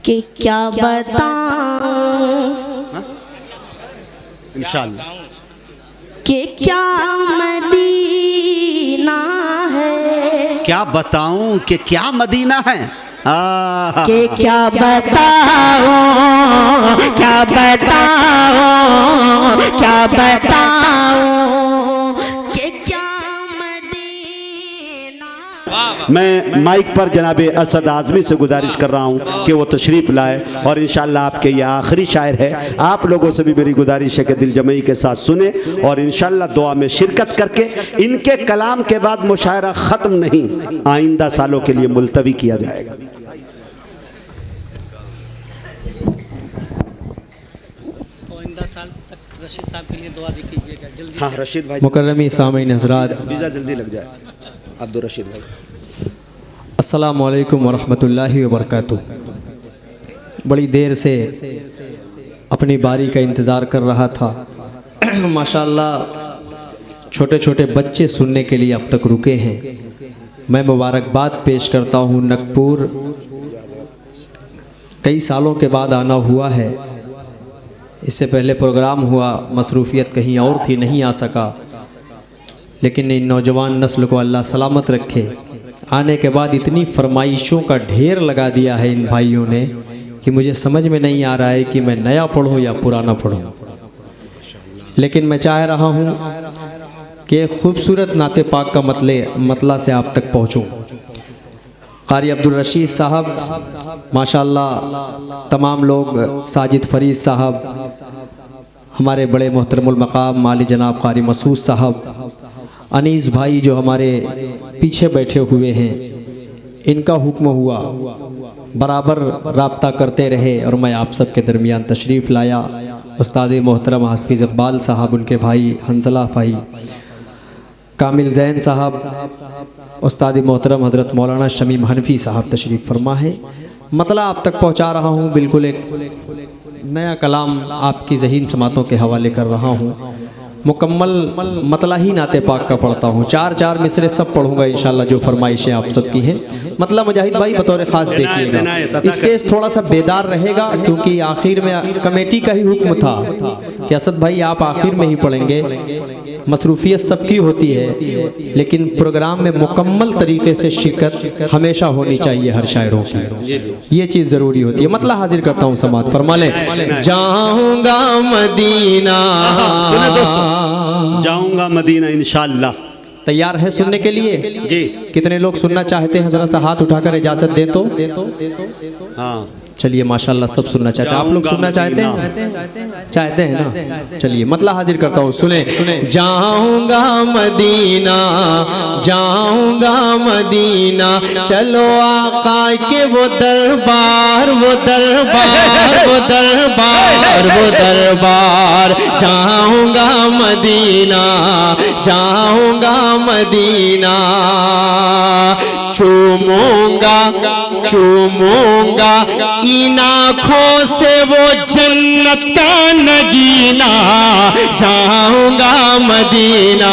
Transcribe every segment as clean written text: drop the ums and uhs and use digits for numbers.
कि क्या बताऊं इंशाअल्लाह कि क्या मदीना है, क्या बताऊं कि क्या मदीना है। कि क्या बताऊं, क्या बताऊं, क्या बताऊं कि क्या मदीना। मैं माइक पर जनाबे असद आज़मी से गुजारिश कर रहा हूं कि वो तशरीफ़ लाए और इंशाअल्लाह आपके ये आखिरी शायर है। आप लोगों से भी मेरी गुजारिश है कि दिल जमई के साथ सुने और इंशाअल्लाह दुआ में शिरकत करके इनके कलाम के बाद मुशायरा ख़त्म नहीं, आइंदा सालों के लिए मुलतवी किया जाएगा। साल तक रशीद साहब के लिए दुआ भी कीजिएगा जल्दी। हाँ रशीद भाई, मुकर्रमी सामीन हज़रात, वीज़ा जल्दी लग जाए। अब्दुल रशीद भाई, अस्सलामु अलैकुम वरहमतुल्लाहि वबरकातुह। बड़ी देर से अपनी बारी का इंतज़ार कर रहा था। माशाअल्लाह छोटे छोटे बच्चे सुनने के लिए अब तक रुके हैं। मैं मुबारकबाद पेश करता हूँ नगपुर। कई सालों के बाद आना हुआ है। इससे पहले प्रोग्राम हुआ, मसरूफ़ियत कहीं और थी, नहीं आ सका। लेकिन इन नौजवान नस्ल को अल्लाह सलामत रखे। आने के बाद इतनी फरमाइशों का ढेर लगा दिया है इन भाइयों ने कि मुझे समझ में नहीं आ रहा है कि मैं नया पढ़ूं या पुराना पढ़ूं। लेकिन मैं चाह रहा हूं कि खूबसूरत नाते पाक का मतला से आप तक पहुंचूं। कारी अब्दुल रशीद साहब माशाअल्लाह, तमाम लोग, साजिद फरीद साहब, हमारे बड़े मोहतरमुल मकाम माली जनाब कारी मसूद साहब, अनीस भाई जो हमारे पीछे बैठे हुए हैं, इनका हुक्म हुआ, बराबर राब्ता करते रहे और मैं आप सब के दरमियान तशरीफ़ लाया। उस्ताद मोहतरम हाफिज़ इकबाल साहब, उनके भाई हंसला भाई, कामिल जैन साहब, उस्ताद मोहतरम हज़रत मौलाना शमीम हनफी साहब तशरीफ़ फरमा है। मतला आप तक पहुँचा रहा हूँ। बिल्कुल एक नया कलाम आपकी ज़हीन समातों के हवाले कर रहा हूँ। मुकम्मल मतला ही नाते पाक का पढ़ता हूँ। चार मिसरे सब पढ़ूंगा इंशाल्लाह, जो फरमाइशें आप सबकी हैं। मतलब मुजाहिद भाई बतौर ख़ास देखिएगा, स्टेज थोड़ा सा बेदार रहेगा क्योंकि आखिर में कमेटी का ही हुक्म था कि असद भाई आप आखिर में ही पढ़ेंगे। मसरूफियत सबकी होती है, लेकिन प्रोग्राम में मुकम्मल तरीके से शिरकत हमेशा होनी चाहिए हर शायरों की। ये चीज़ ज़रूरी होती है। मतलब हाजिर करता हूँ, समात फरमा लें। जाऊँगा मदीना, सुने दोस्तों, जाऊँगा मदीना इंशाअल्लाह। तैयार है सुनने के लिए? जी। कितने लोग सुनना चाहते हैं? ज़रा सा हाथ उठाकर इजाज़त दें तो। हाँ चलिए माशाल्लाह सब सुनना चाहते हैं। आप लोग सुनना चाहते हैं? चाहते हैं ना? चलिए मतलब हाजिर करता हूँ, सुने। जाऊँगा मदीना, जाऊँगा मदीना, चलो आका के वो दरबार, वो दरबार, वो दरबार, वो दरबार। जाऊँगा मदीना, जाऊँगा मदीना, चूमूंगा चूमूंगा इन आँखों से वो जन्नत का नगीना। जाऊंगा मदीना,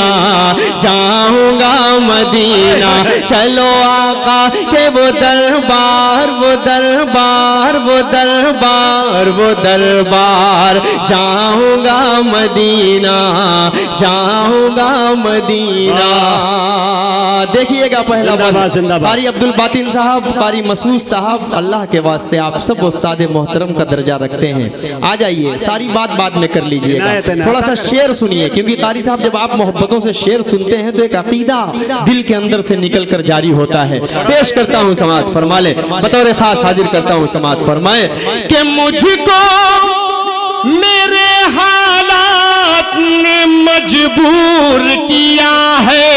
जाऊंगा मदीना, चलो आका के वो दरबार, वो दरबार, वो दरबार, वो दरबार। जाऊंगा मदीना, जाऊंगा मदीना। देखिएगा पहला कारी अब्दुल बातिन साहब, कारी मसूद साहब, अल्लाह के वास्ते आप सब उस्ताद मोहतरम का दर्जा रखते हैं। आ जाइए, सारी बात बाद में कर लीजिएगा। थोड़ा सा शेर सुनिए, क्योंकि कारी साहब जब आप मोहब्बतों से शेर सुनते हैं तो एक अकीदा दिल के अंदर से निकल कर जारी होता है। पेश करता हूँ, समाज फरमा ले, बतौर खास हाजिर करता हूँ, समाज फरमाए कि मुझको मेरे हालात ने मजबूर किया है।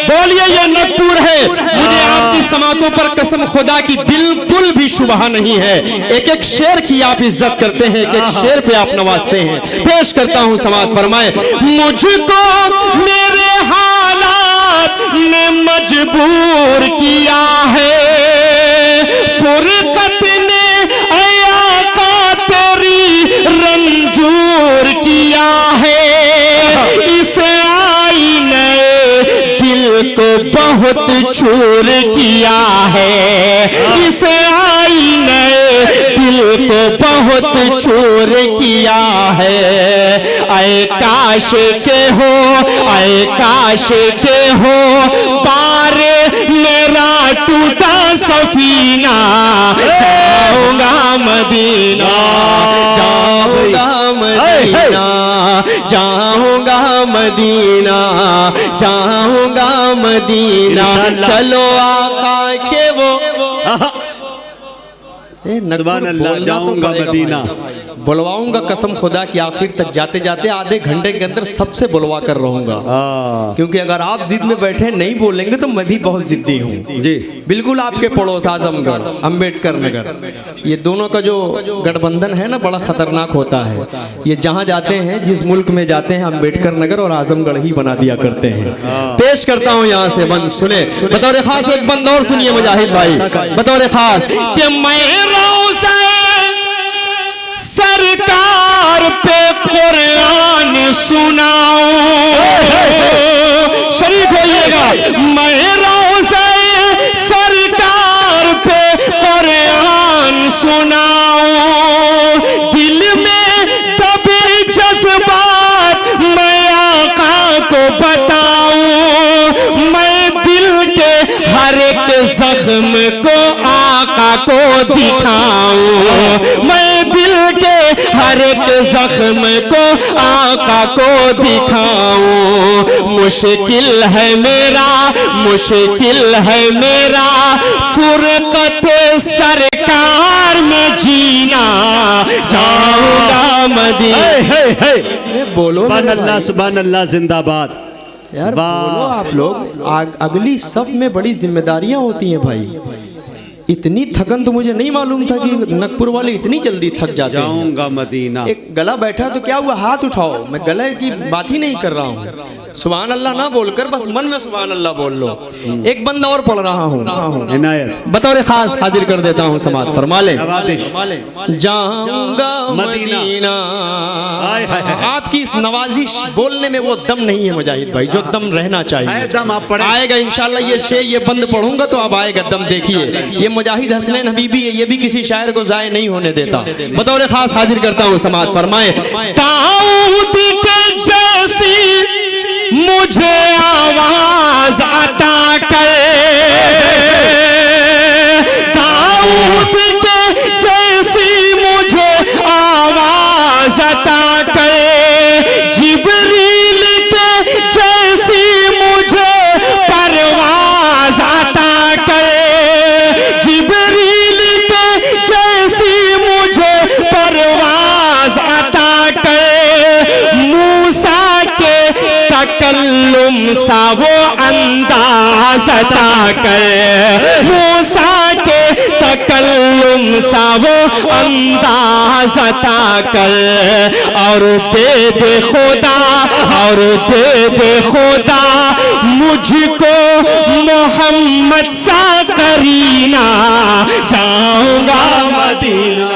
बोलिए ये नगपुर है। मुझे आपकी समातों पर कसम खुदा की बिल्कुल भी शुबह नहीं है। एक एक शेर की आप इज्जत करते हैं, एक एक शेर पे आप नवाजते हैं। पेश करता हूं, समात फरमाए। मुझको मेरे हालात ने मजबूर किया है, फुरकत ने आया का तेरी रंजूर किया है। इस आईने दिल को बहुत चूर किया है, इस है। ऐ काश के हो, ऐ काश के हो पार मेरा टूटा सफीना, जाऊंगा मदीना, जाऊंगा मदीना, जाऊंगा मदीना, जाऊंगा मदीना, चलो आका के वो सुभान अल्लाह, जाऊंगा मदीना। बुलवाऊंगा कसम खुदा की, आखिर तक जाते जाते आधे घंटे के अंदर सबसे बुलवा कर रहूंगा, क्योंकि अगर आप जिद में बैठे नहीं बोलेंगे तो मैं भी बहुत जिद्दी हूँ जी। बिल्कुल आपके पड़ोस आजमगढ़ अंबेडकर नगर, ये दोनों का जो गठबंधन है ना बड़ा खतरनाक होता है। ये जहाँ जाते हैं, जिस मुल्क में जाते हैं, अंबेडकर नगर और आजमगढ़ ही बना दिया करते हैं। पेश करता हूँ यहाँ से बंद, सुने बतौर खास एक बंद और सुनिए मुजाहिद भाई, बतौर खास कि मैं सरकार पे कुरान सुनाऊं, शरीफ होइएगा, मैं रोज़े सरकार पे कुरान सुनाऊं, दिल में दबे जज्बात मैं आका को बताऊं, मैं दिल के हर एक जख्म को आका को दिखाऊं, मैं दिल के हर एक जख्म को आका को दिखाऊं। मुश्किल है मेरा, मुश्किल है मेरा फुरकत सरकार में जीना, जाऊंगा मदीना। बोलो सुभान अल्लाह, सुभान अल्लाह, जिंदाबाद। यार बोलो आप लोग, अगली सब में बड़ी जिम्मेदारियां होती हैं भाई। इतनी थकन तो मुझे नहीं मालूम था कि नगपुर वाले इतनी जल्दी थक जाते हैं। जाऊंगा मदीना। एक गला बैठा तो क्या हुआ, हाथ उठाओ, मैं गले की बात ही नहीं कर रहा हूँ। सुभान अल्लाह ना बोलकर बस मन में सुभान अल्लाह बोल लो। एक बंदा और पढ़ रहा हूँ, इनायत बतौर खास हाजिर कर देता हूँ, समात फरमा ले। जाऊंगा मदीना। आपकी इस नवाजिश बोलने में वो दम नहीं है मुजाहिद भाई, जो दम रहना चाहिए। दम आप पढ़े आएगा इंशाल्लाह, ये शेर ये बंद पढ़ूंगा तो अब आएगा दम। देखिए ये मुजाहिद हसनैन हबीबी है, ये भी किसी शायर को जाये नहीं होने देता। बतौर खास हाजिर करता हूँ, समात फरमाए। दाऊद के जैसी मुझे आवाज अता कर, दाऊद के जैसी मुझे आवाज अता कर, जिब्रील के जैसी मुझे परवाज अता कर, जिब्रील के जैसी मुझे परवाज अता कर, मूसा के तकल्लुम सा वो अंदाज अता कर, मूसा के तकल्लुम सा वो अंदाज अता कर, और दे दे खुदा, और दे दे खुदा मुझको मोहम्मद सा करीना, जाऊंगा मदीना।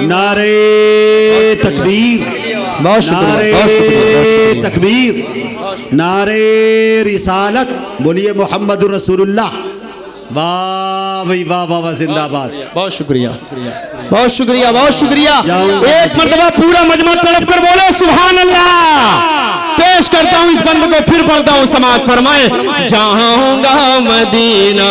नारे तकबीर, बहुत शुक्रिया, नारे तकबीर, नारे रिसालत, बोलिए मोहम्मद रसूलुल्लाह। वाह भाई वाह, वाह वाह, जिंदाबाद। बहुत शुक्रिया, बहुत शुक्रिया, बहुत शुक्रिया। एक मर्तबा पूरा मजमा तड़प कर बोले सुभान अल्लाह। पेश करता हूँ इस बंद को, फिर पढ़ता हूँ, समात फरमाए। जाऊंगा मदीना,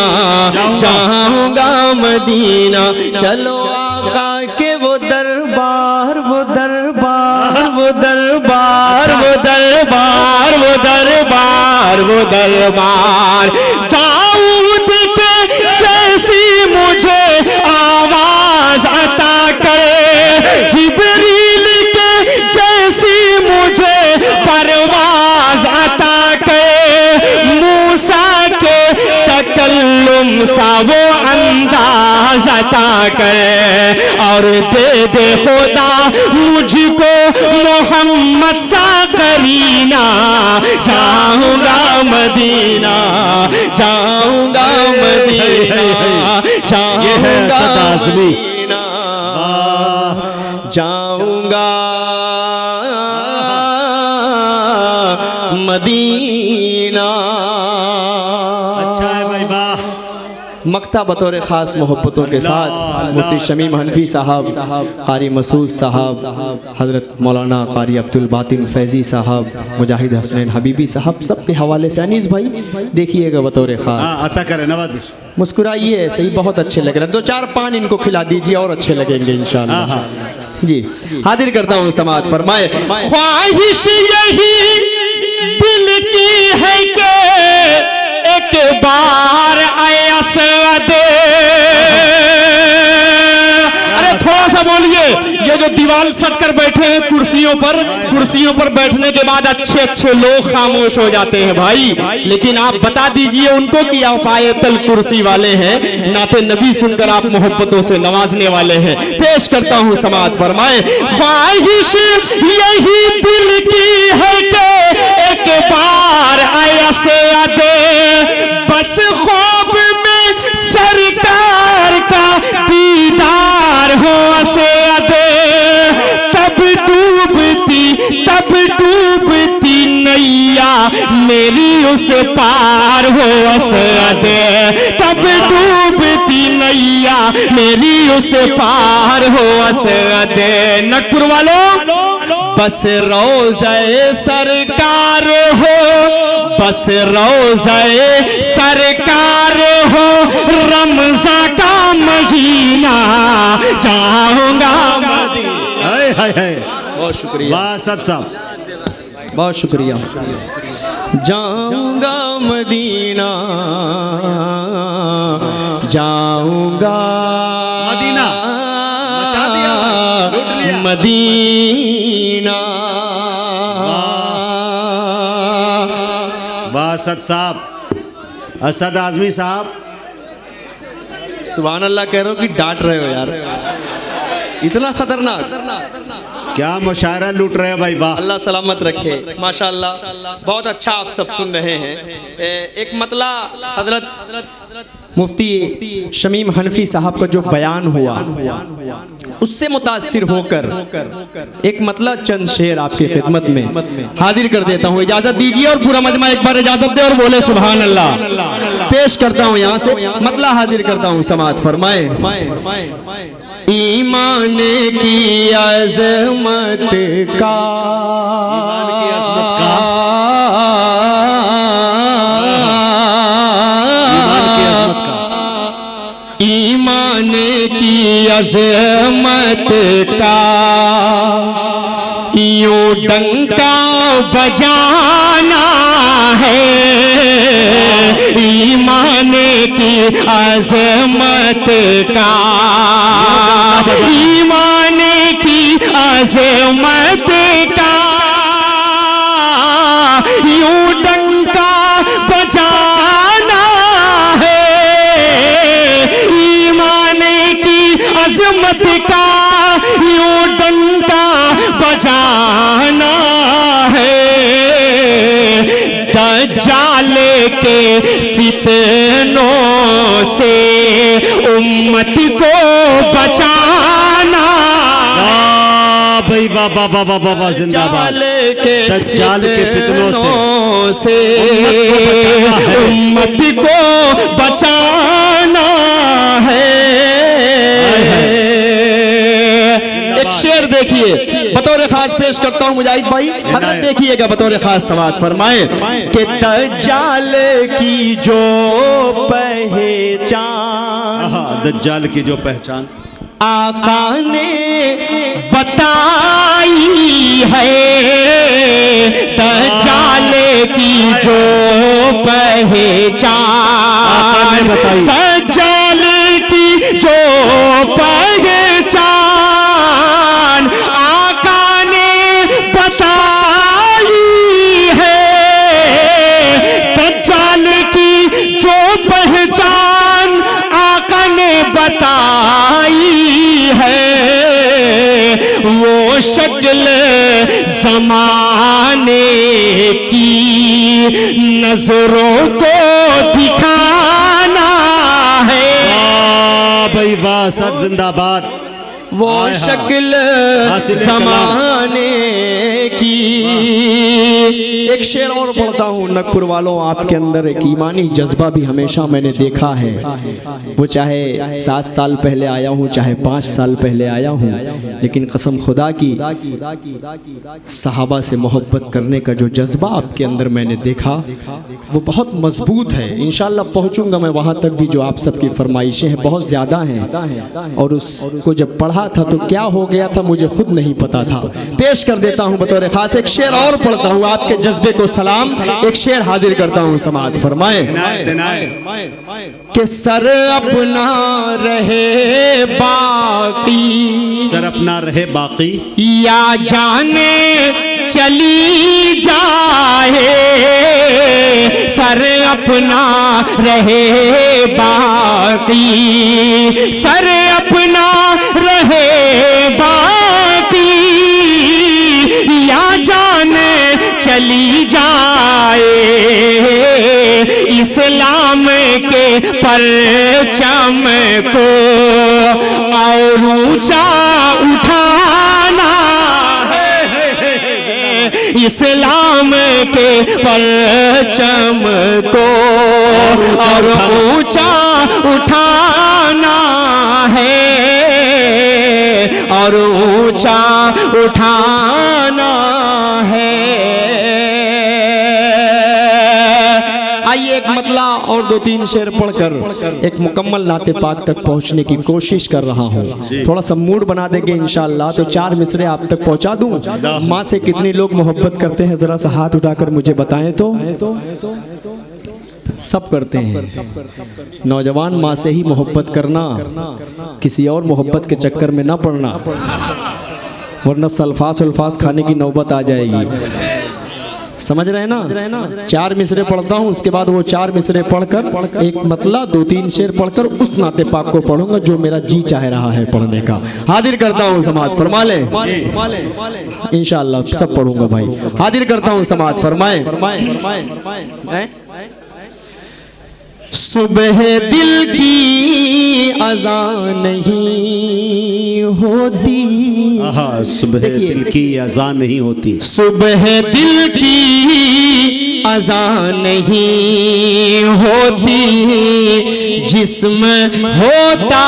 जाऊंगा मदीना, चलो आका के वो दरबार, वो दरबार, वो दरबार, वो दरबार, वो दरबार, वो दरबार। दाऊद के जैसी मुझे आवाज अता करे, जिब्रील के जैसी मुझे परवाज अता करे, मूसा के तकल्लुम सा वो अंदाज अता करे, और दे दे खुदा मुझको मोहम्मद सा करीना, जाऊंगा मदीना, जाऊंगा मदीना, जाऊंगा मदीना, जाऊंगा मदीना। अच्छा है भाई, वाह। मक्ता बतौर ख़ास मोहब्बतों के साथ मुफ्ती शमीम हनफी साहब, कारी मसूद साहब, हज़रत मौलाना कारी अब्दुल बातिन फैज़ी साहब, मुजाहिद हसनैन हबीबी साहब, सबके हवाले से अनीस भाई देखिएगा बतौर ख़ास। अता करें नवाजिश। मुस्कुराइए, सही बहुत अच्छे लग रहे हैं। 2-4 पान इनको खिला दीजिए और अच्छे लगेंगे इंशाअल्लाह। जी हाजिर करता हूँ समात फरमाए। ख्वाहिश यही दिल की है कि एक बार आए असद। अरे थोड़ा सा बोलिए। ये जो दीवार सट कर बैठे हैं कुर्सियों पर बैठने के बाद अच्छे लोग खामोश हो जाते हैं भाई, लेकिन आप बता दीजिए उनको कि आप आयतल कुर्सी वाले हैं, नाते नबी सुनकर आप मोहब्बतों से नवाजने वाले हैं। पेश करता हूँ समात फरमाए। ख्वाहिश यही दिल की है कि एक बार आया से दे, बस ख्वाब में सरकार का दीदार हो से दे, तब डूबती नैया मेरी उस पार हो दे, तब डूबती नैया मेरी उस पार हो दे। नटपुर वालों, बस रोज़े सरकार हो, बस रोज़े सरकार हो, रमज़ान का महीना जाऊंगा मदीना। हाय हाय हाय, बहुत शुक्रिया, वाह सद साहब, बहुत शुक्रिया। जाऊंगा मदीना, जाऊंगा मदीना, मचा दिया, लूट लिया। मदीना। वाह सद साहब, असद आजमी साहब। सुभान अल्लाह कह रहे हो कि डांट रहे हो यार, इतना खतरनाक। क्या मुशायरा लूट रहे हो भाई, वाह। अल्लाह सलामत रखे, माशाअल्लाह बहुत अच्छा आप सब सुन रहे हैं। एक मतला हजरत मुफ्ती शमीम हनफी साहब का जो बयान हुआ उससे मुतासिर होकर एक मतला चंद शेर आपकी खिदमत में हाजिर कर देता हूँ। इजाजत दीजिए और पूरा मजमा एक बार इजाजत दे और बोले सुभान अल्लाह। पेश करता हूँ यहाँ से मतला हाजिर करता हूँ, समात फरमाए। ईमान की अजमत का, ईमान की अजमत का यूं डंका बजाना है, ईमान की अजमत का, ईमान की अजमत का यूं डंका बजाना है, ईमान की अजमत का यूं डंका बजाना है, दज्जाल के फितनों से उम्मत को बचाना। भाई वाह वाह वाह वाह वाह वाह, जिंदाबाद। दज्जाल के फितनों से उम्मत को बचाना है। एक शेर देखिए बतौर खास पेश करता हूँ मुजाहिद भाई, हजरत देखिएगा बतौर खास समात फरमाए कि दज्जाल की जो पहचान, दज्जाल की जो पहचान आका ने बताई है, दज्जाल की जो पहचान, दज्जाल की जो पहचान आका ने बताई है, दज्जाल की जो पहचान आका ने बताई है, वो शक्ल ज़माने की नजरों को दिखाना है। भाई वाह, सद जिंदाबाद। वो शक्ल ज़माने की एक शेर और पढ़ता हूँ नगपुर वालों, आपके अंदर एक ईमानी जज्बा भी हमेशा मैंने देखा है। वो चाहे 7 साल पहले आया हूँ, चाहे 5 साल पहले आया हूँ, लेकिन कसम खुदा की सहाबा से मोहब्बत करने का जो जज्बा आपके अंदर मैंने देखा वो बहुत मजबूत है। इंशाल्लाह पहुँचूंगा मैं वहाँ तक भी जो आप सबकी फरमाइशें हैं बहुत ज़्यादा हैं, और उसको जब पढ़ा था तो क्या हो गया था मुझे खुद नहीं पता था। पेश कर देता हूँ बतौर खास एक शेर और पढ़ता हूँ, आपके जज्बे को सलाम। एक शेर हाजिर करता हूँ, समाअत फरमाए कि सर अपना रहे बाकी, सर अपना रहे बाकी, या जाने चली जाए, सर अपना रहे बाकी, सर अपना रहे बाकी, या जाने चली जाए, इस्लाम के परचम को और ऊंचा उठाना है, इस्लाम के परचम को और ऊंचा उठाना है, और ऊंचा उठाना है। आइए एक मतला और 2-3 शेर पढ़कर एक मुकम्मल नाते पाक तक पहुंचने की कोशिश कर रहा हूं। थोड़ा सा मूड बना देंगे इंशाअल्लाह तो 4 मिसरे आप तक पहुंचा दूं। माँ से कितनी लोग मोहब्बत करते हैं जरा सा हाथ उठाकर मुझे बताएं तो। सब करते हैं। नौजवान माँ से ही मोहब्बत करना, किसी और मोहब्बत के चक्कर में ना पड़ना, वरना सल्फास उल्फास खाने की नौबत आ जाएगी। समझ रहे हैं ना। 4 मिसरे पढ़ता हूँ, उसके बाद वो 4 मिसरे पढ़कर एक मतला 2-3 शेर पढ़कर उस नाते पाक को पढ़ूंगा जो मेरा जी चाह रहा है पढ़ने का। हाजिर करता हूँ, समाअत फरमा ले इंशाअल्लाह, सब पढ़ूंगा भाई। हाजिर करता हूँ, समाअत फरमाए। सुबह दिल की अज़ान नहीं होती, सुबह दिल की अज़ान नहीं होती, सुबह दिल की अज़ान नहीं होती, जिस्म होता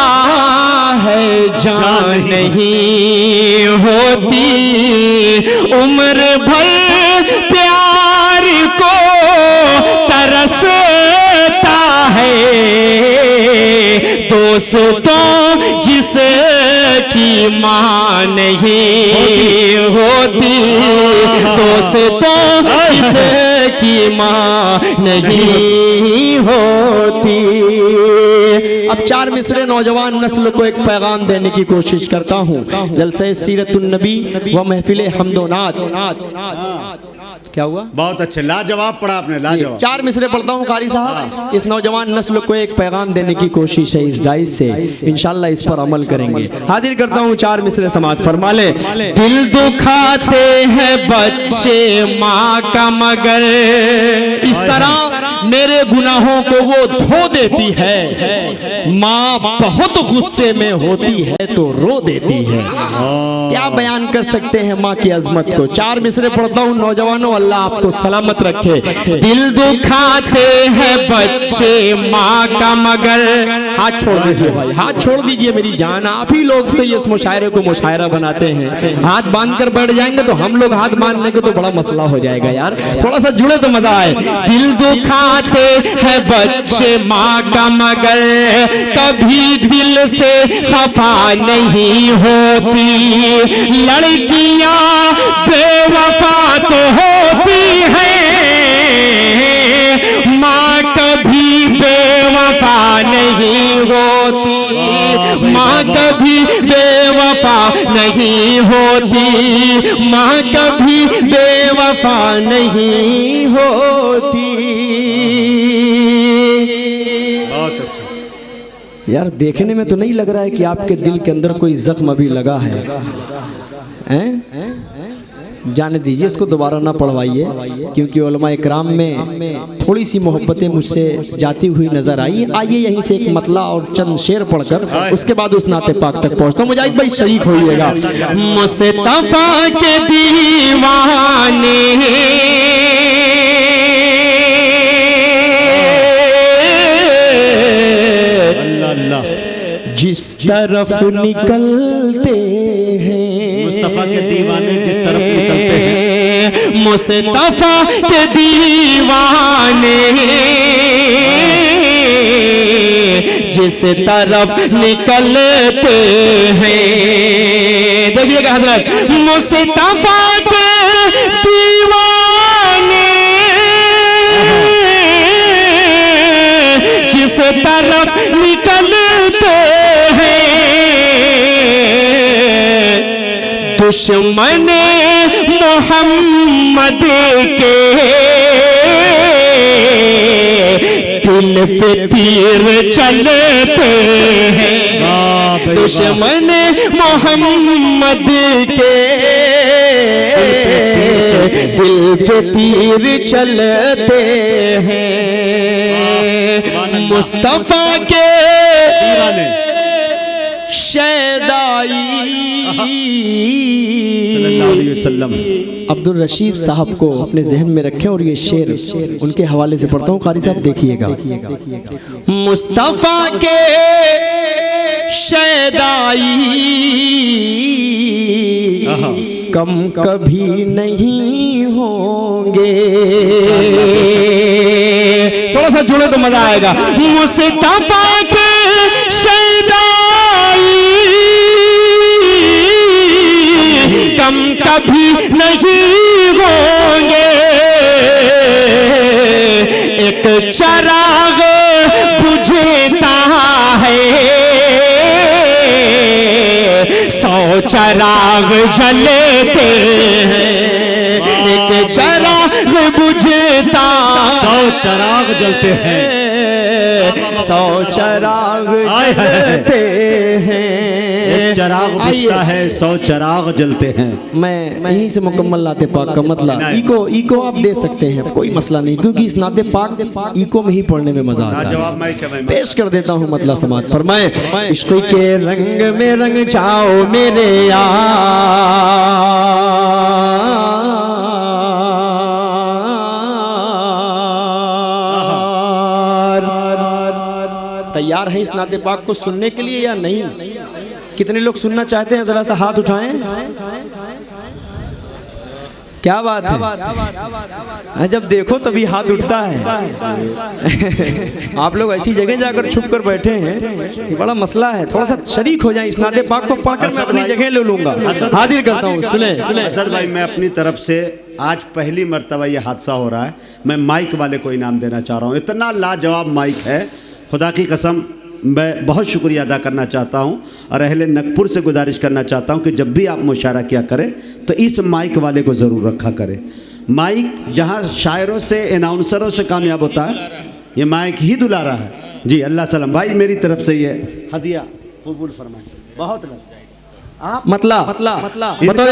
है जान नहीं होती, उम्र भर प्यार को तरसता है, दोस्तों जिसकी माँ नहीं होती, दोस्तों जिसकी माँ नहीं होती। अब 4 मिसरे नौजवान नस्ल को एक पैगाम देने की कोशिश करता हूँ। जलसे सीरतुन नबी व महफिल हमदोनात। क्या हुआ? बहुत अच्छे, लाजवाब पढ़ा आपने, लाजवाब। 4 मिसरे पढ़ता हूँ कारी साहब। इस नौजवान नस्ल को एक पैगाम देने की कोशिश है इस डाइस से, इंशाल्लाह इस पर अमल करेंगे। हाजिर करता हूँ 4 मिसरे, समाअत फरमा ले। दिल दुखाते हैं बच्चे माँ का मगर, इस तरह मेरे गुनाहों को वो धो देती है, माँ बहुत गुस्से में होती है तो रो देती है। क्या बयान कर सकते हैं माँ की अजमत को। 4 मिसरे पढ़ता हूँ नौजवानों, अल्लाह आपको सलामत रखे। दिल दुखाते हैं बच्चे माँ का मगर, हाथ छोड़ दीजिए भाई, हाथ छोड़ दीजिए मेरी जान। आप ही लोग तो ये इस मुशायरे को मुशायरा बनाते हैं, हाथ बांध कर बैठ जाएंगे तो हम लोग हाथ बांध लेंगे तो बड़ा मसला हो जाएगा यार, थोड़ा सा जुड़े तो मजा आए। दिल दुखाते हैं बच्चे माँ का मगर, कभी दिल से खफा नहीं होती, लड़कियां बेवफा तो होती हैं, माँ कभी बेवफा नहीं होती, माँ कभी बेवफा नहीं होती, माँ कभी बेवफा नहीं होती। बहुत अच्छा यार, देखने में तो नहीं लग रहा है कि आपके दिल के अंदर कोई जख्म अभी लगा है, हैं? जाने दीजिए, इसको दोबारा ना पढ़वाइए, क्योंकि उलमा इकराम में थोड़ी सी मोहब्बतें मुझसे जाती हुई नजर आई। आइए यहीं से एक मतला और चंद शेर पढ़कर उसके बाद उस नाते पाक तक पहुंचता हूँ। मुजाहिद भाई शरीक होइएगा। मुस्तफा के दीवाने जिस तरफ निकलते हैं, मुस्तफा के दीवाने जिस तरफ निकलते हैं, मुस्तफा के दीवाने जिस तरफ निकलते हैं। देखिएगा हजरत, मुस्तफा के दीवाने जिस तरफ निकलते हैं, दुश्मन मोहम्मद के दिल पे तीर चलते हैं। दुश्मन मोहम्मद के दिल पे तीर चलते हैं। मुस्तफा के दीवाने शैदाई सल्लल्लाहु अलैहि वसल्लम अब्दुल रशीद साहब को अपने जहन में रखें और ये शेर उनके हवाले से पढ़ता हूँ। कारी साहब देखिएगा। मुस्तफा के शैदाई कम कभी नहीं होंगे। थोड़ा सा जुड़े तो मजा आएगा। मुस्तफा के शैदाई कम कभी नहीं होंगे। एक चराग बुझता है, 100 चराग जलते हैं। एक चराग बुझता, 100 चराग जलते हैं, 100 चराग जलते हैं। एक चराग बुझता है, 100 चराग जलते हैं। मैं यहीं से मुकम्मल नाते पाक का मतलब इको आप दे सकते हैं, कोई मसला नहीं, क्योंकि इस नाते पाक इको में ही पढ़ने में मजा आता है। जवाब मैं पेश कर देता हूँ मतलब समाज फरमाए। इश्क के रंग में रंग जाओ मेरे यार, तैयार है इस नाते पाक को सुनने के लिए या नहीं? कितने लोग सुनना चाहते हैं, जरा सा हाथ उठाएं। क्या बात है, जब देखो तभी हाथ उठता है। आप लोग ऐसी जगह जाकर छुप कर बैठे हैं, ये बड़ा मसला है। थोड़ा सा शरीक हो जाए, इस नाते पाक को पढ़कर मैं अपनी जगह ले लूंगा। हाजिर करता हूँ, सुने। असद भाई, मैं अपनी तरफ से आज पहली मर्तबा ये हादसा हो रहा है, मैं माइक वाले को इनाम देना चाह रहा हूँ। इतना लाजवाब माइक है, खुदा की कसम मैं बहुत शुक्रिया अदा करना चाहता हूं और अहले नगपुर से गुजारिश करना चाहता हूं कि जब भी आप मुशायरा किया करें तो इस माइक वाले को ज़रूर रखा करें। माइक जहां शायरों से, अनाउंसरों से कामयाब होता है, ये माइक ही दुला रहा है। जी अल्लाह सलाम भाई, मेरी तरफ से ये हदिया कबूल फरमाए। बहुत लग जाएगा मतलब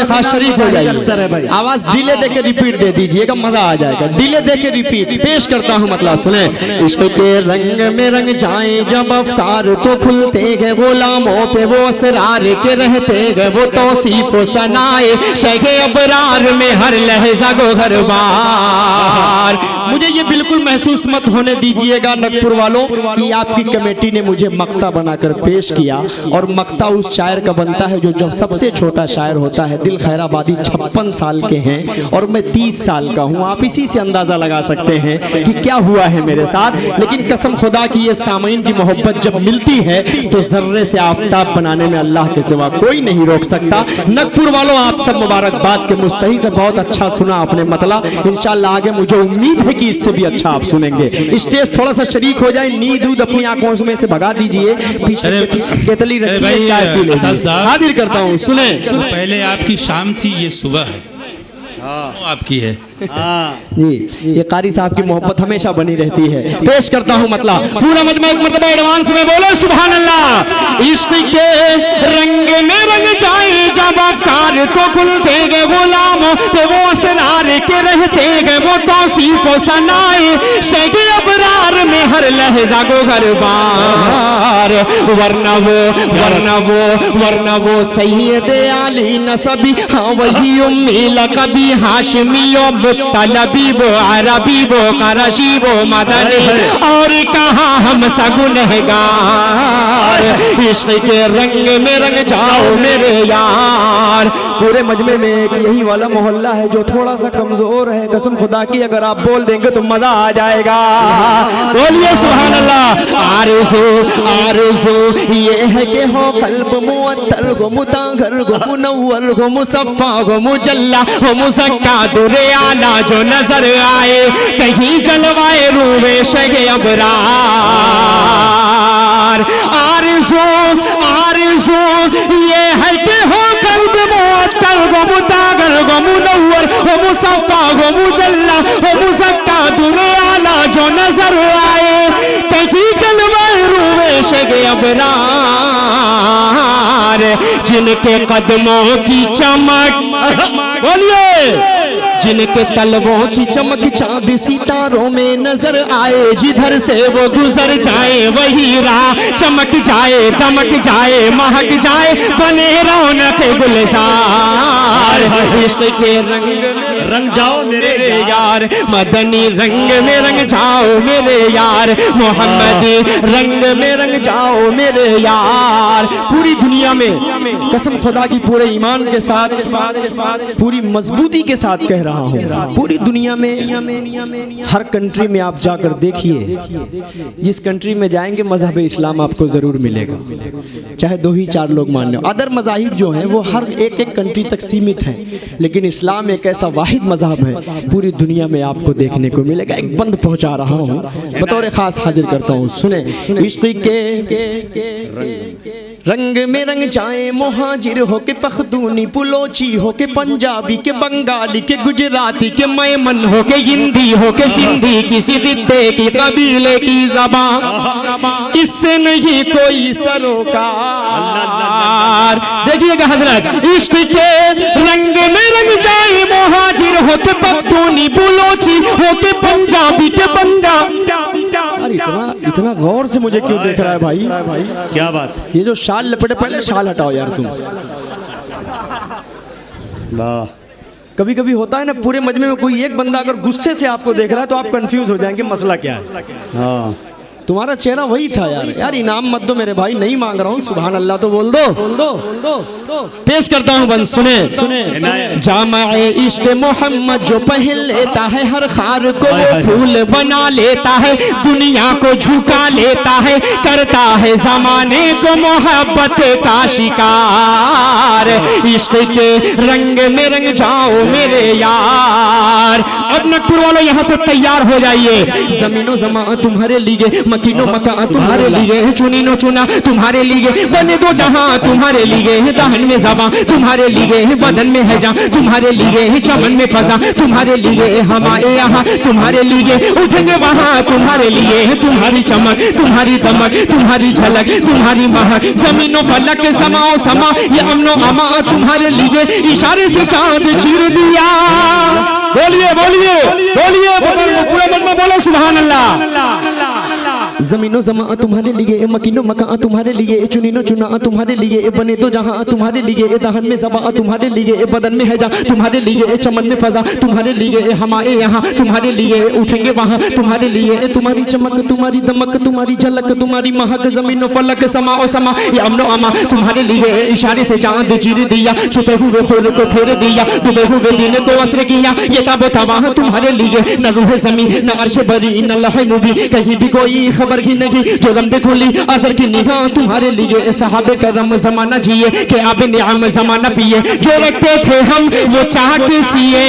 खास शरीक हो जाइए। आवाज डिले देके रिपीट दे दीजिएगा, मजा आ जाएगा। डिले देके रिपीट पेश करता हूँ मतलब सुने। इश्क के रंग में रंग जाए जब अफ्तार तो खुलते गए, गुलामों पे वो असरार के रहते गए, वो तौसीफ सनाए शेखे अबरार में हर लहजा गो हर बार। मुझे ये बिल्कुल महसूस मत होने दीजिएगा नगपुर वालों कि आपकी कमेटी ने मुझे मक्ता बनाकर पेश किया, और मक्ता उस शायर का बनता है जो जब सबसे छोटा शायर होता है। दिल खैराबादी 56 साल के हैं और मैं 30 साल का हूँ। आप इसी से अंदाजा लगा सकते हैं कि क्या हुआ है मेरे साथ। लेकिन कसम खुदा की ये सामीन की मोहब्बत जब मिलती है तो जर्रे से आफताब बनाने में अल्लाह के सिवा कोई नहीं रोक सकता। नगपुर वालों, आप सब मुबारकबाद के मुस्तहिक है। बहुत अच्छा सुना आपने मतलब, इंशाल्लाह आगे मुझे उम्मीद है कि इससे भी अच्छा आप सुनेंगे। स्टेज थोड़ा सा शरीक हो जाए, नींद दूध अपनी आंखों में से भगा दीजिए, पीछे केतली रखिए, चाय पी लीजिए। हाजिर करता हूँ, सुने। पहले आपकी शाम थी, ये सुबह है। आपकी है जी, ये कारी साहब की मोहब्बत हमेशा बनी रहती है। पेश करता हूँ मतलब पूरा मजमा एक मरतबा एडवांस में बोलो सुभान अल्लाह। इश्क के रंग में रंग जाए जब अफ्तार तो खुलते गए गुलामों पे वो असरार के रहते गए वो तौसीफ व सनाए शेख अबरार में हर लहजा को हर बार वरना वो सैयद आली नसबी हाँ वही उम्मी लकबी हाशमी वो मुत्तलबी वो अरबी वो करशी वो मदनी और कहा हम सगुनहगार इश्क के रंग में रंग जाओ मेरे यार। पूरे मजमे में एक यही वाला मोहल्ला है जो थोड़ा सा कमजोर है, कसम खुदा की अगर आप बोल देंगे तो मजा आ जाएगा। बोलिए सुभान अल्लाह। आरज़ू ये है कि हो कल्ब मुअत्तर गो मुताहर गो मुनव्वर गो मुसफ़ा गो मुजल्ला हो मुज़क्का दुरे आला जो नजर आए कहीं जलवाए रूवे शगे अबरार। आरज़ू ये है कि हो कल्ब मुअत्तर गो मुताहर गो मुनव्वर हो मुसफ़ा गो मुजल्ला हो मुज़क्का दुरे आला जो नजर आए कहीं जलवाए रूवे शगे अबरार जिनके कदमों की चमक बोलिए जिनके तलवों की चमक चांद सितारों में नजर आए जिधर से वो गुजर जाए वही राह चमक जाए दमक जाए महक जाए बने रौनक गुलजार। इश्क के रंग में रंग जाओ मेरे यार मदनी रंग में रंग जाओ मेरे यार मोहम्मदी रंग में रंग जाओ मेरे यार। पूरी दुनिया में कसम खुदा की पूरे ईमान के साथ पूरी मजबूती के साथ कह रहा हूँ पूरी दुनिया में हर कंट्री में आप जाकर देखिए जिस कंट्री में जाएंगे मजहब इस्लाम आपको जरूर मिलेगा चाहे 2 ही 4 लोग मान लो। अदर मजाहिब जो हैं वो हर एक कंट्री तक सीमित हैं लेकिन इस्लाम एक ऐसा वाहिद मजहब है पूरी दुनिया में आपको देखने को मिलेगा। एक बंद पहुंचा रहा हूँ बतौर खास हाजिर करता हूँ सुने। इश्क के रंग में रंग जाए मुहाजिर हो के पख्तूनी पुलोची हो के पंजाबी के बंगाली के गुजराती के मैमन हो के हिंदी हो के सिंधी किसी खित्ते की कबीले की ज़बान इससे नहीं कोई सरोकार। देखिएगा हजरत इश्क के रंग में रंग जाए मुहाजिर हो के पख्तूनी पुलोची हो के पंजाबी के बंगाली अरे इतना गौर से मुझे क्यों देख रहा है भाई? क्या बात? ये जो शाल लपेटे पहले शाल हटाओ यार तुम। वाह कभी कभी होता है ना पूरे मजमे में कोई एक बंदा अगर गुस्से से आपको देख रहा है तो आप कंफ्यूज हो जाएंगे मसला क्या है। हाँ तुम्हारा चेहरा वही था यार इनाम मत दो मेरे भाई नहीं मांग रहा हूँ सुभान अल्लाह तो बोल दो पेश करता हूँ बंद सुने जामाए इश्क मोहम्मद जो पहन लेता है हर खार को वो फूल बना लेता है दुनिया को झुका लेता है करता है जमाने को मोहब्बत का शिकार। इश्क के रंग में रंग जाओ मेरे यार। अब नटपुर वालों यहाँ से तैयार हो जाइए। जमीनो जमा तुम्हारे लिए मकीनो मका तुम्हारे लिए चुनीनो चुना तुम्हारे लिए बने दो जहां तुम्हारे लिए दहन में ज़बां तुम्हारे लिए बदन में है जान तुम्हारे लिए चमन में फजा तुम्हारे लिए हमारे यहाँ तुम्हारे लिए उठेंगे वहाँ तुम्हारे लिए तुम्हारी चमक तुम्हारी दमक तुम्हारी झलक तुम्हारी महक जमीनो फलक समाओ समा ये अमनो अमा तुम्हारे लिए इशारे से चांद चीर दिया। बोलिए बोलिए बोलिए पूरा मजमा बोलो सुभान अल्लाह। जमीनो जमा तुम्हारे लिए मकीनो मका तुम्हारे लिए चुनीनो चुना तुम्हारे लिए बने दो जहां तुम्हारे लिए दहन में ज़बां तुम्हारे लिए बदन में है जा तुम्हारे लिए चमन में फजा तुम्हारे लिए हमारे यहाँ तुम्हारे लिए उठेंगे वहाँ तुम्हारे लिए तुम्हारी चमक तुम्हारी दमक तुम्हारी झलक तुम्हारी महक जमीनो फलक समाओ समा ये अमनो अमा तुम्हारे लिए इशारे से चांद चीर दिया छुपे हुए खुद को फेर दिया डूबे हुए दिन को असर किया ये ताबो तबाह तुम्हारे लिए न रूह ज़मीन न अर्श बरी न लौह मुबीन कहीं भी कोई खबर ही नहीं जो रमदे खुली अजर की निगाह तुम्हारे लिए सहाबे करम जमाना जिए के आबे नियाम जमाना पिए जो रखते थे हम वो चाक सिए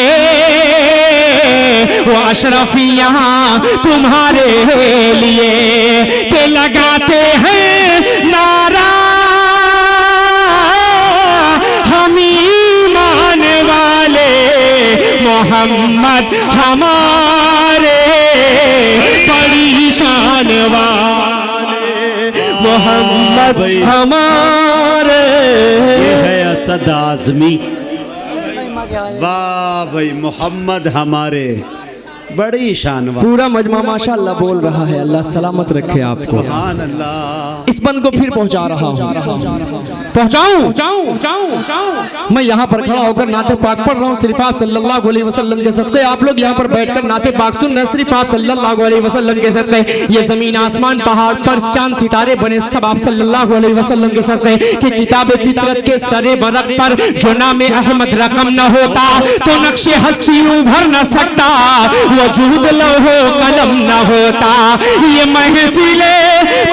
वो अशरफिया तुम्हारे लिए के लगाते हैं नारा हम ईमान वाले मोहम्मद हमारे बड़ी शान वाले मोहम्मद हमारे। ये है असद आज़मी वाह भाई, मोहम्मद हमारे, बड़ी शान वाला। पूरा मजमा माशाअल्लाह बोल रहा है। अल्लाह सलामत रखे आपको। सुभान अल्लाह। इस बंद को फिर पहुंचा रहा हूँ। पहुंचाऊं? मैं यहाँ पर खड़ा होकर नाते पाक पढ़ रहा हूँ सिर्फ आप सल्लल्लाहु अलैहि वसल्लम के सदक़े। आप लोग यहाँ पर बैठकर नाते पाक सुन रहे हैं सिर्फ आप सल्लल्लाहु अलैहि वसल्लम के सदक़े। ये जमीन आसमान पहाड़ पर चांद सितारे बने सब आप सल्लल्लाहु अलैहि वसल्लम के सदक़े। कि किताब फितरत के सरे वरक पर जो नाम अहमद रकम न होता तो नक्शे हस्ती उभर न सकता, वजूद लौहो कलम न होता, ये महफिले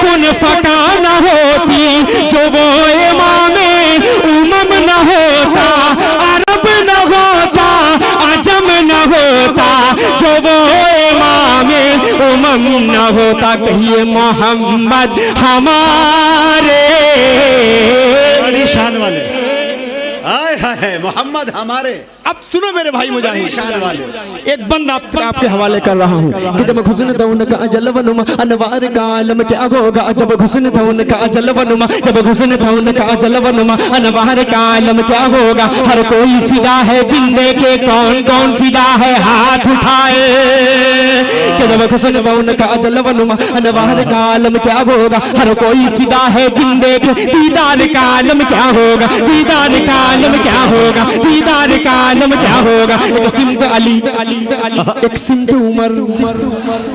कुन फका न होती जो वो इमामे उमम न होता, अरब न होता अजम न होता जो वो इमामे उमम न होता। कहिए मोहम्मद हमारे, बड़ी शान वाले। आय हाय, मोहम्मद हमारे। अब सुनो मेरे भाई मुजाहिद, शान वाले। एक बंद आपके हवाले कर रहा हूँ कि जब हुस्न था उनका अजल वनुमा, अनवार का आलम क्या होगा जब हुस्न था उनका अजल वनुमा, जब हुस्न था उनका अजल वनुमा, अनवार का आलम क्या होगा। हर कोई फिदा है बिंदे के, कौन कौन फिदा है हाथ उठाए। कि जब हुस्न था उनका अजल वनुमा, अनवार का आलम क्या होगा। हर कोई फिदा है बिंदे के, दीदार का आलम क्या होगा, दीदार का आलम क्या होगा, दीदार का आलम क्या होगा। एक सिमत अली, एक सिमत उमर,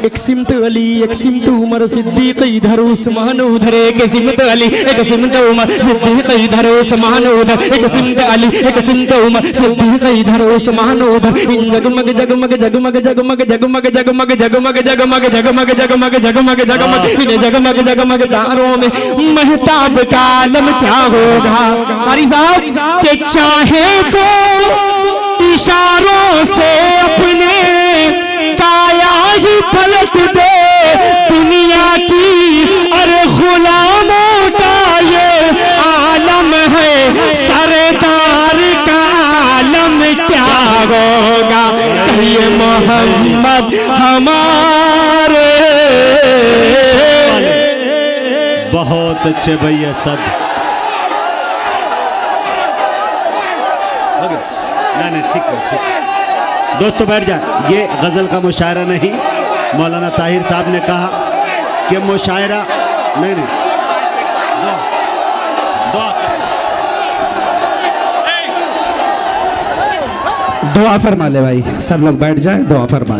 एक सिमत अली, एक सिमत उमर सिद्दीक इधर उस्मान उधर, एक सिमत अली, एक सिमत उमर सिद्दीक इधर उस्मान उधर, एक सिमत अली, एक सिमत उमर सिद्दीक इधर उस्मान उधर। इन जगमग जगमग जगमग जगमग जगमग जगमग जगमग जगमग जगमग जगमग जगमग जगमग, इन जगमग जगमग तारों में महताब का आलम क्या होगा। कारी साहब के चाहे तो इशारों से अपने काया ही पलट दे दुनिया की, अरे गुलामों का ये आलम है, सरदार का आलम क्या होगा। कहिए मोहम्मद हमारे। बहुत अच्छे भैया सद। नहीं ठीक है, ठीक है। दोस्तों बैठ जाए। ये गज़ल का मुशायरा नहीं, मौलाना ताहिर साहब ने कहा कि मुशायरा नहीं। दुआ फरमा ले भाई, सब लोग बैठ जाए, दुआ फरमा।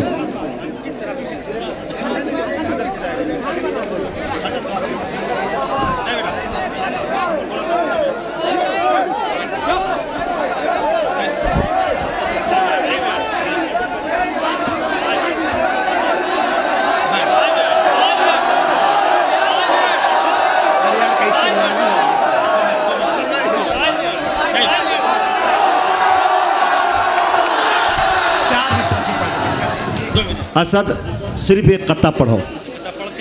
असद सिर्फ एक कत्ता पढ़ो।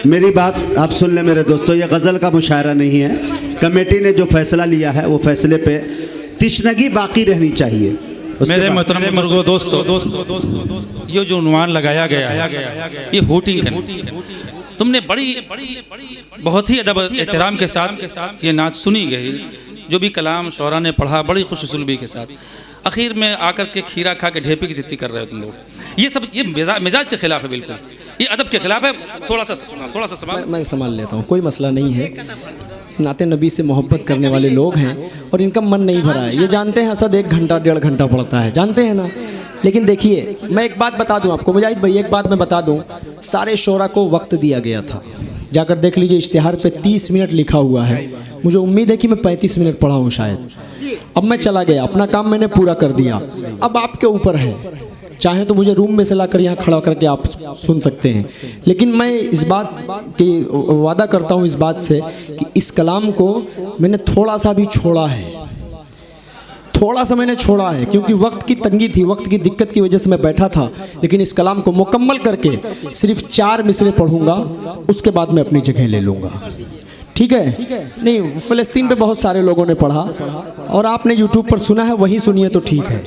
मेरी बात आप सुन लें मेरे दोस्तों, ये गज़ल का मुशायरा नहीं है। कमेटी ने जो फैसला लिया है वो फैसले पे तिश्नगी बाकी रहनी चाहिए। मेरे मोहतरम बुजुर्गों, दोस्तों, ये जो उन्वान लगाया गया है ये हूटिंग है। तुमने बड़ी बहुत ही अदब एहतराम के साथ ये नाच सुनी गई, जो भी कलाम शौरा ने पढ़ा बड़ी खुशुसलूबी के साथ। आखिर में आकर के खीरा खा के ढेपी की तित्ती कर रहे हो तुम लोग। ये सब ये मिजाज के खिलाफ है, बिल्कुल ये अदब के खिलाफ है। थोड़ा सा संभाल। मैं संभाल लेता हूँ, कोई मसला नहीं है। नाते नबी से मोहब्बत करने वाले लोग हैं और इनका मन नहीं भरा है। ये जानते हैं असद 1 घंटा 1.5 घंटा पड़ता है, जानते हैं ना। लेकिन देखिए मैं एक बात बता दूं आपको मुजाहिद भाई, एक बात मैं बता दूं, सारे शोरा को वक्त दिया गया था। जाकर देख लीजिए, इश्तिहार पे 30 मिनट लिखा हुआ है। मुझे उम्मीद है कि मैं 35 मिनट पढ़ा हूँ शायद। अब मैं चला गया, अपना काम मैंने पूरा कर दिया। अब आपके ऊपर है, चाहे तो मुझे रूम में से लाकर यहाँ खड़ा करके आप सुन सकते हैं। लेकिन मैं इस बात की वादा करता हूँ इस बात से कि इस कलाम को मैंने थोड़ा सा भी छोड़ा है, थोड़ा सा मैंने छोड़ा है, क्योंकि वक्त की तंगी थी, वक्त की दिक्कत की वजह से मैं बैठा था। लेकिन इस कलाम को मुकम्मल करके सिर्फ 4 मिसरे पढ़ूंगा, उसके बाद मैं अपनी जगह ले लूँगा। ठीक है? नहीं, फ़लस्तीन पे बहुत सारे लोगों ने पढ़ा और आपने यूट्यूब पर सुना है, वही सुनिए तो ठीक है।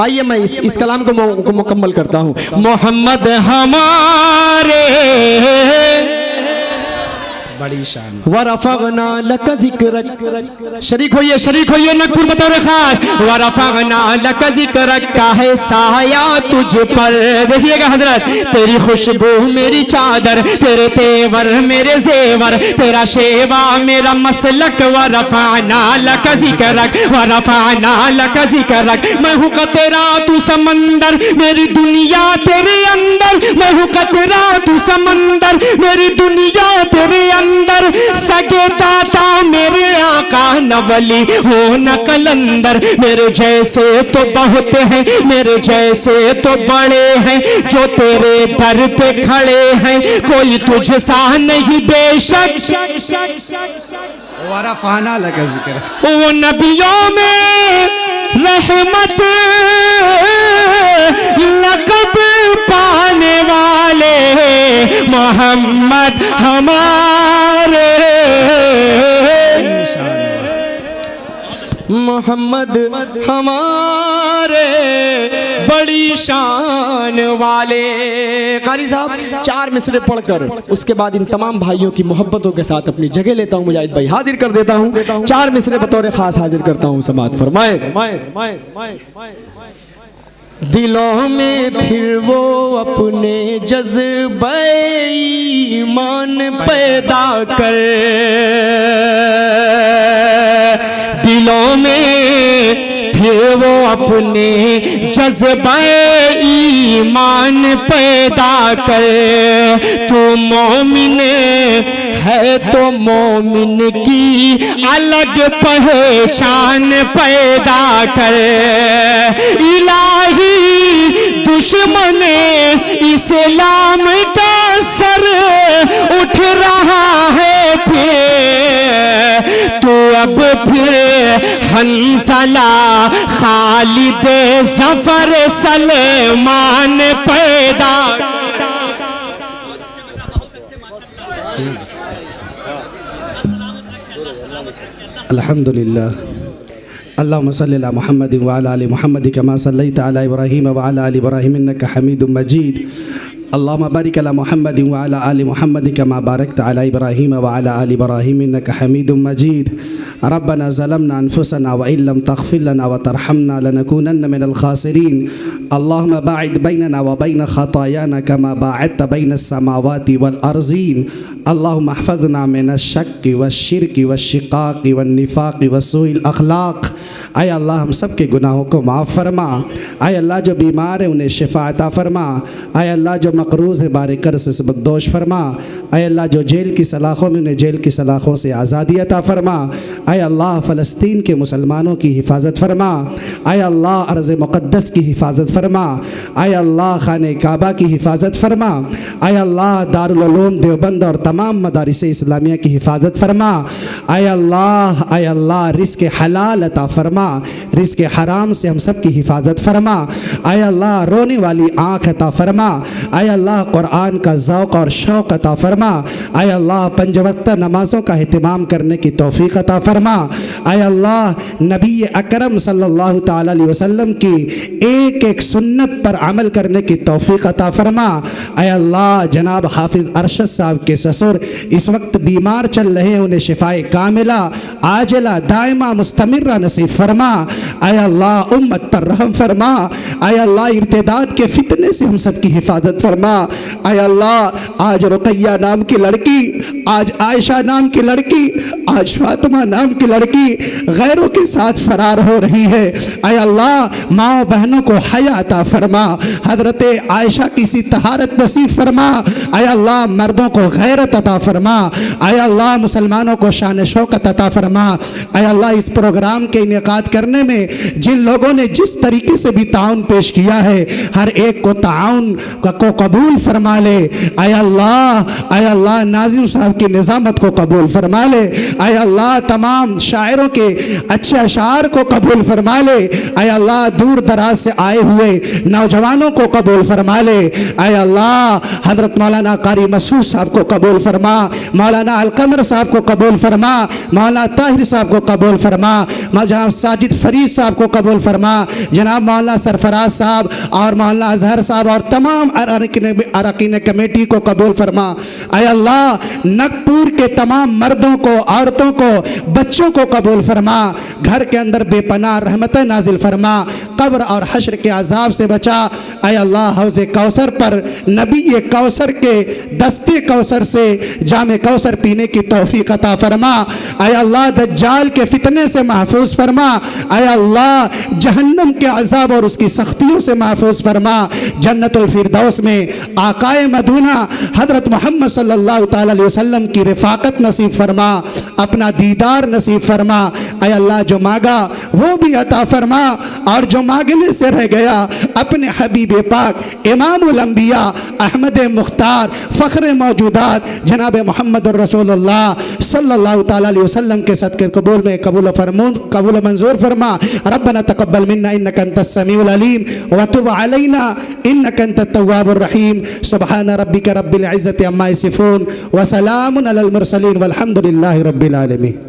आइए मैं इस कलाम को मुकम्मल करता हूँ। मोहम्मद हमारे बड़ी शान। वरफ़अना लक ज़िक्रक, शरीक होइए नकपुर बतौर खास। वरफ़अना लक ज़िक्रक का है साया तुझ पर। देखिएगा हजरत, तेरी खुशबू मेरी चादर, तेरे तेवर मेरे जेवर, तेरा शेवा मेरा मसलक। वरफ़अना लक ज़िक्रक, वरफ़अना लक ज़िक्रक। मैं हूँ कतरा तू समंदर, मेरी दुनिया तेरे अंदर। मैं हूँ कतरा तू समंदर, मेरी दुनिया तेरे अंदर। सगे दाता मेरे आका नवली हो न कलंदर। मेरे जैसे तो बहुत हैं, मेरे जैसे तो बड़े हैं, जो तेरे दर पे खड़े हैं, कोई तुझसा नहीं बेशक। वरफ़अना लक ज़िक्र, वो नबियों में रहमत लक़ब पाने वाले मोहम्मद हमारे। मोहम्मद हमारे बड़ी शान वाले। कारी साहब 4 मिसरे पढ़कर उसके बाद इन तमाम भाइयों की मोहब्बतों के साथ अपनी जगह लेता हूँ। मुजाहिद भाई हाजिर कर देता हूँ। 4 मिसरे बतौर खास हाजिर करता हूँ। समाअत फरमाए। दिलों में फिर वो अपने जज्बे ईमान पैदा कर, दिलों में फिर वो अपने जज्बे ईमान पैदा कर। तू मोमिन है तो मोमिन की अलग पहचान पैदा कर। इलाही दुश्मन इस्लाम का सर उठ रहा है फिर। तो अब फिर हंसला खालिद जफर सलमान पैदा। अल्हम्दुलिल्लाह। अल्लाहुम्मा सल्लि अला मुहम्मद व अला आलि मुहम्मद कमा सल्लैता अला इब्राहीम व अला आलि इब्राहीम इन्नका हमीदुम मजीद। अल्लाहुम्मा बारिक अला मुहम्मद व अला आलि मुहम्मद कमा बारकता अला इब्राहीम व अला आलि इब्राहीम इन्नका हमीदुम मजीद। रब्बना ज़लमना अनफुसना व इल्लम तग़फिर लना व तरहमना लनकूनन्न मिनल खासिरीन। अल्लाहुम्मा बाइद बैनना व बैन ख़तायाना कमा बाअदता बैन अस्समावाति वल अर्ज़ीन। अल्लाहुम्मा अहफ़ज़ना मिनश शक्कि वश्शिरकि वश्शिक़ाक़ि वन्निफ़ाक़ि वसूइल अख़लाक़। आय अल्लाह हम सब के गुनाहों को माफ़ फरमा। आय अल्लाह जो बीमार है उन्हें शिफ़ा अता फरमा। आय अल्लाह जो मक़रूज़ है बारे कर से सबकदोश फरमा। आय अल्लाह जो जेल की सलाख़ों में उन्हें जेल की सलाख़ों से आज़ादी अता फरमा। आय अल्लाह फ़लस्तीन के मुसलमानों की हिफाजत फरमा। आय अल्लाह अर्ज़ मुक़द्दस की हिफाजत फरमा। आय अल्लाह खाने काबा की हिफाजत फरमा। आय अल्लाह दारुल उलूम देवबंद और तमाम मदारिस इस्लामिया की हिफाजत फरमा। आय अल्लाह रिज़्क़ हलाल अता फरमा, रिज़्क़ हराम से हम सब की हिफाजत फरमा। आय अल्लाह रोने वाली आँख अता फरमा। आय अल्लाह कुरान का ज़ौक़ और शौक़ अता फरमा। आय अल्लाह 5 वक्त नमाज़ों का एहतिमाम करने की तौफ़ीक़ अता फरमा। आय अल्लाह नबी अकरम सल्लल्लाहु ताला अलैहि वसल्लम की एक एक सुन्नत पर अमल करने की तौफ़ीक़ अता फरमा। आय अल्लाह जनाब हाफिज़ अरशद साहब के ससुर इस वक्त बीमार चल रहे हैं, उन्हें शिफाए कामिला आजिला दायमा मुस्तमिर्रा नसीब फरमा। आय अल्लाह उम्मत पर रहम फरमा। आय अल्लाह इर्तिदाद के फितने से हम सब की हिफाजत फरमा। आय अल्लाह आज रुक़ैया नाम की लड़की, आज आयशा नाम की लड़की, आज फातिमा नाम की लड़की गैरों के साथ फरार हो रही है। आय अल्लाह माँ बहनों को हया अता फरमा। हज़रत आयशा की सी तहारत नसीब फरमा। आय अल्लाह मर्दों को गैरत अता फरमा। आय अल्लाह मुसलमानों को शान शौकत अता फरमा। आय अल्लाह इस प्रोग्राम के इनेकाद करने में जिन लोगों ने जिस तरीके से भी ताउन पेश किया है, हर एक को ताउन को कबूल फरमा ले। आय अल्लाह नाज़िम साहब की निज़ामत को कबूल फरमा ले। आय अल्लाह तमाम शायरों के अच्छे अशार को कबूल फरमा ले। आय अल्लाह दूर दराज से आए हुए नौजवानों को कबूल फरमा ले। आय अल्लाह हज़रत मौलाना कारी मसूद साहब को कबूल फरमा, मौलाना अलकमर साहब को कबूल फरमा, मौलाना ताहिर साहब को कबूल फरमा, जनाब साजिद फरीद साहब को कबूल फरमा, जनाब मौलाना सरफराज साहब और मौलाना अजहर साहब और तमाम अरकान कमेटी को कबूल फरमा। आय अल्लाह नागपुर के तमाम मर्दों को, औरतों को, बच्चों को कबूल फरमा, घर के अंदर बेपनाह रहमतें नाजिल फरमा, कब्र और हश्र के अजाब से बचा। ऐ अल्लाह हौज़े कौसर पर नबी ये कौसर के दस्ते कौसर से जामे कौसर पीने की तौफीक अता फरमा। ऐ अल्लाह दज्जाल के फितने से महफूज फरमा। ऐ अल्लाह जहन्नम के अजाब और उसकी सख्तियों से महफूज फरमा। जन्नतुल फिरदौस में आकाए मदीना हज़रत मोहम्मद सल्लल्लाहु ताला अलैहि वसल्लम की रिफ़ाक़त नसीब फरमा, अपना दीदार नसीब फरमा। ऐ अल्लाह जो मांगा वो भी अता फरमा, और जो मांगने से रह गया अपने हबीब पाक इमामुल अंबिया अहमद मुख्तार फ़ख्र मौजूदात जनाब मोहम्मद रसूलुल्लाह सल्लल्लाहु ताला अलैहि वसल्लम के सदक़े कबूल में कबूल मंजूर फरमा। रब्बना तक़ब्बल मिन्ना इन्नका अंतस समीउल अलीम व तुब अलैना इन्नका अंतत तव्वाबुर रहीम। सुब्हान रब्बिका रब्बिल इज़्ज़ति अम्मा यसिफून व सलामुन अलल मुरसलीन वल्हम्दुलिल्लाहि रब्बिल आलमीन।